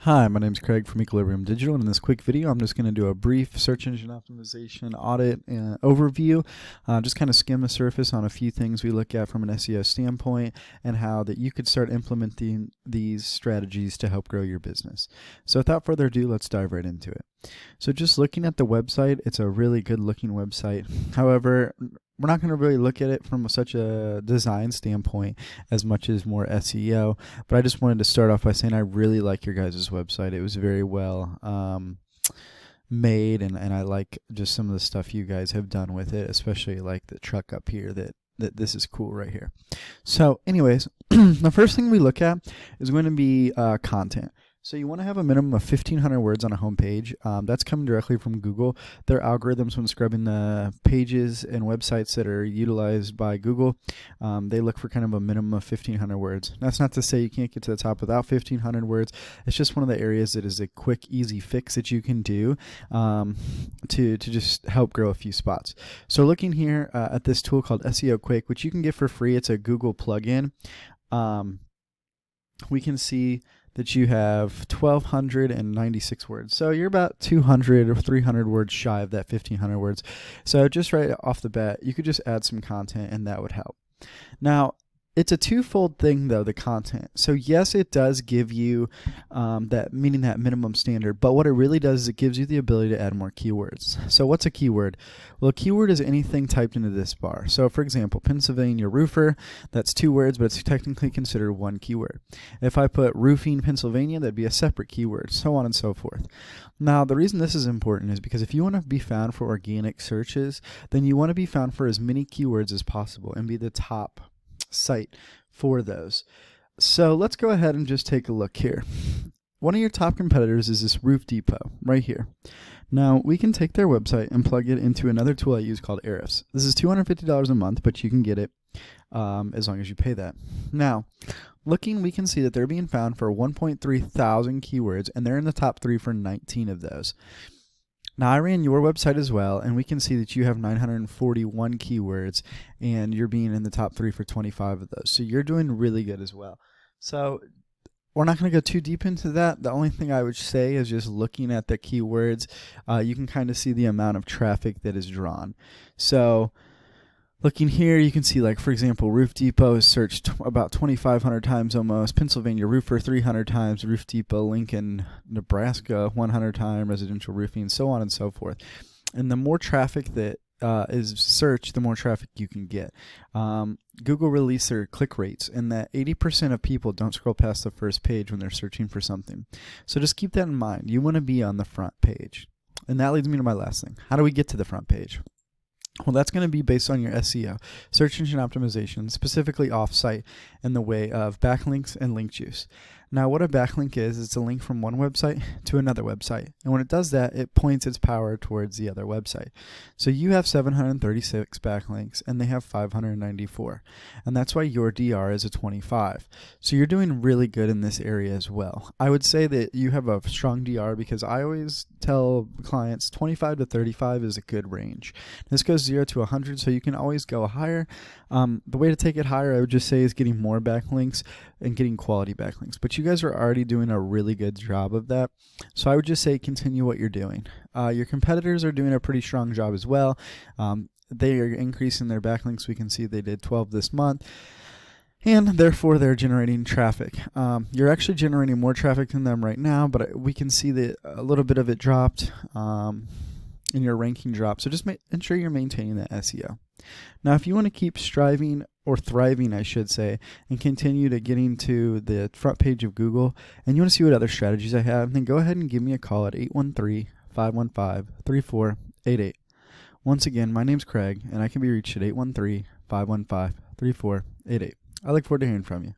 Hi, my name is Craig from Equilibrium Digital, and in this quick video I'm just going to do a brief search engine optimization audit overview, just kind of skim the surface on a few things we look at from an SEO standpoint and how that you could start implementing these strategies to help grow your business. So without further ado, let's dive right into it. So just looking at the website, it's a really good looking website. However, we're not going to really look at it from such a design standpoint as much as more SEO, but I just wanted to start off by saying I really like your guys' website. It was very well made, and I like just some of the stuff you guys have done with it, especially like the truck up here that this is cool right here. So anyways, the first thing we look at is going to be content. So you want to have a minimum of 1,500 words on a homepage. That's coming directly from Google. Their algorithms, when scrubbing the pages and websites that are utilized by Google, they look for kind of a minimum of 1,500 words. That's not to say you can't get to the top without 1,500 words. It's just one of the areas that is a quick, easy fix that you can do to just help grow a few spots. So looking here at this tool called SEO Quick, which you can get for free. It's a Google plugin. We can see that you have 1,296 words. So you're about 200 or 300 words shy of that 1,500 words. So just right off the bat, you could just add some content and that would help. Now, it's a twofold thing though, the content. So yes, it does give you meaning that minimum standard, but what it really does is it gives you the ability to add more keywords. So what's a keyword? Well, a keyword is anything typed into this bar. So for example, Pennsylvania roofer, that's 2 words, but it's technically considered 1 keyword. If I put roofing Pennsylvania, that'd be a separate keyword, so on and so forth. Now, the reason this is important is because if you want to be found for organic searches, then you want to be found for as many keywords as possible and be the top site for those. So let's go ahead and just take a look here. One of your top competitors is this Roof Depot right here. Now we can take their website and plug it into another tool I use called Ahrefs. This is $250 a month, but you can get it as long as you pay that. Now, looking, we can see that they're being found for 1.3 thousand keywords, and they're in the top 3 for 19 of those. Now, I ran your website as well, and we can see that you have 941 keywords, and you're being in the top 3 for 25 of those. So you're doing really good as well. So we're not going to go too deep into that. The only thing I would say is just looking at the keywords, you can kind of see the amount of traffic that is drawn. So looking here, you can see, like, for example, Roof Depot is searched about 2,500 times almost, Pennsylvania Roofer 300 times, Roof Depot, Lincoln, Nebraska 100 times, residential roofing, so on and so forth. And the more traffic that is searched, the more traffic you can get. Google released their click rates, and that 80% of people don't scroll past the first page when they're searching for something. So just keep that in mind. You want to be on the front page. And that leads me to my last thing. How do we get to the front page? Well, that's going to be based on your SEO, search engine optimization, specifically off-site, in the way of backlinks and link juice. Now, what a backlink is, it's a link from one website to another website. And when it does that, it points its power towards the other website. So you have 736 backlinks, and they have 594. And that's why your DR is a 25. So you're doing really good in this area as well. I would say that you have a strong DR because I always tell clients 25 to 35 is a good range. This goes 0 to 100, so you can always go higher. The way to take it higher, I would just say, is getting more backlinks and getting quality backlinks. But you guys are already doing a really good job of that. So I would just say continue what you're doing. Your competitors are doing a pretty strong job as well. They are increasing their backlinks. We can see they did 12 this month. And therefore, they're generating traffic. You're actually generating more traffic than them right now, but we can see that a little bit of it dropped. And your ranking drop. So just ensure you're maintaining that SEO. Now, if you want to keep striving, or thriving, I should say, and continue to getting to the front page of Google, and you want to see what other strategies I have, then go ahead and give me a call at 813-515-3488. Once again, my name's Craig, and I can be reached at 813-515-3488. I look forward to hearing from you.